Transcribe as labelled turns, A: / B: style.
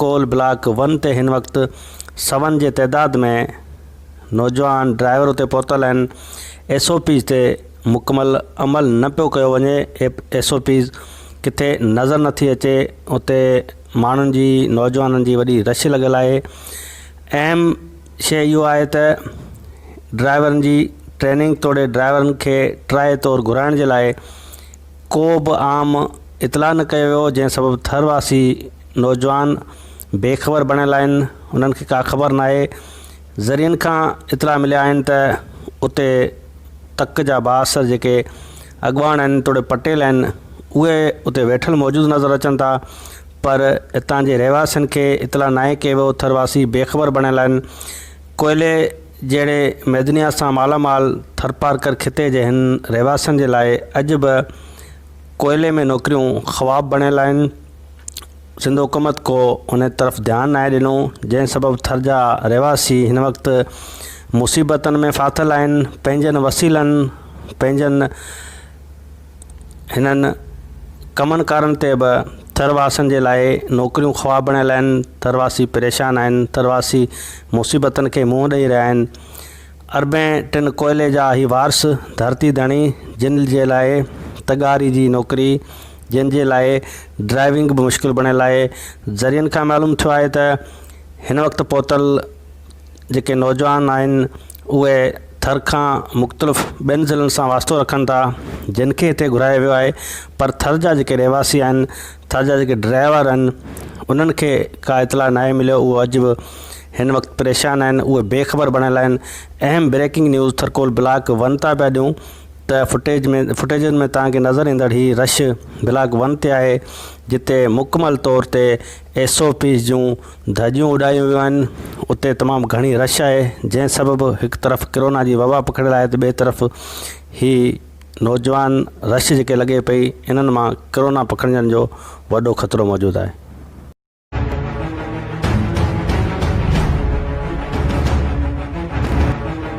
A: Thar coal block 1 ते हिन वक्त 7 जे तइदाद में नौजवान ड्राइवर उते पहुतल आहिनि। SOPs ते मुकमल अमल न पियो कयो वञे। SOPs किथे नज़र नथी अचे, उते माण्हुनि जी नौजवाननि जी वॾी रश लॻियल आहे। अहम शइ इहो आहे त ड्राइवरनि जी ट्रेनिंग तोड़े ड्राइवरनि खे ट्राए तौरु घुराइण जे लाइ को बि आम इतला न कयो वियो, जंहिं सबबु थरवासी नौजवान बेख़बर बणियल आहिनि। उन्हनि खे का ख़बर न आहे। ज़रियनि खां इतला मिलिया आहिनि त उते तक जा बासर जेके अॻवान आहिनि, तोड़े पटेल आहिनि, उहे उते वेठल मौजूदु नज़र अचनि था, पर हितां जे रहवासियुनि खे इतला न आहे कि वो थरवासी बेख़बर बणियल आहिनि। कोयले जहिड़े मैदनिया सां मालामाल थरपारकर खिते जे हिन रहवासियुनि जे लाइ अॼु बि कोयले में नौकरियूं ख़्वाब बणियल आहिनि। सिंध हुकूमत को उन तरफ़ ध्यानु नाहे ॾिनो, जंहिं सबबु थर जा रहवासी हिन वक़्तु मुसीबतनि में फाथल आहिनि। पंहिंजनि वसीलनि, पंहिंजनि हिननि कमनि कारनि ते बि थरवासियुनि जे लाइ नौकरियूं ख़्वाब बणियल आहिनि। थरवासी परेशान आहिनि, थरवासी मुसीबतनि खे मुंहुं ॾेई रहिया आहिनि। अरबें टिन कोयले जा ही वारस धरती धणी, जिन जे लाइ तगारी जी नौकरी, जिन जे लाइ ड्राइविंग बि मुश्किल बणियल आहे। ज़रियनि खां मालूम थियो आहे त हिन वक़्तु पहुतल जेके नौजवान आहिनि उहे थर खां मुख़्तलिफ़ ॿियनि ज़िलनि सां वास्तो रखनि था, जिन खे हिते घुरायो वियो आहे। पर थर जा जेके रहवासी आहिनि, थर जा जेके ड्राइवर आहिनि, उन्हनि खे का इतला न आहे मिलियो। उहे अॼु बि हिन वक़्तु परेशान आहिनि, उहे बेख़बर बणियल आहिनि। अहम ब्रेकिंग न्यूज़ थरकोल ब्लॉक 1 था पिया ॾियूं त फुटेजनि में तव्हांखे नज़र ईंदड़ ही रश ब्लॉक 1 ते आहे, जिते मुकमल तौर ते SOPs जूं धजियूं उॾायूं वियूं आहिनि। उते तमामु घणी रश आहे, जंहिं सबबु हिकु तरफ़ कोरोना जी वबा पकड़ियल आहे त ॿिए तरफ़ ही नौजवान रश जेके लॻे पई, इन्हनि मां कोरोना पकड़जण जो वॾो ख़तरो मौजूदु आहे।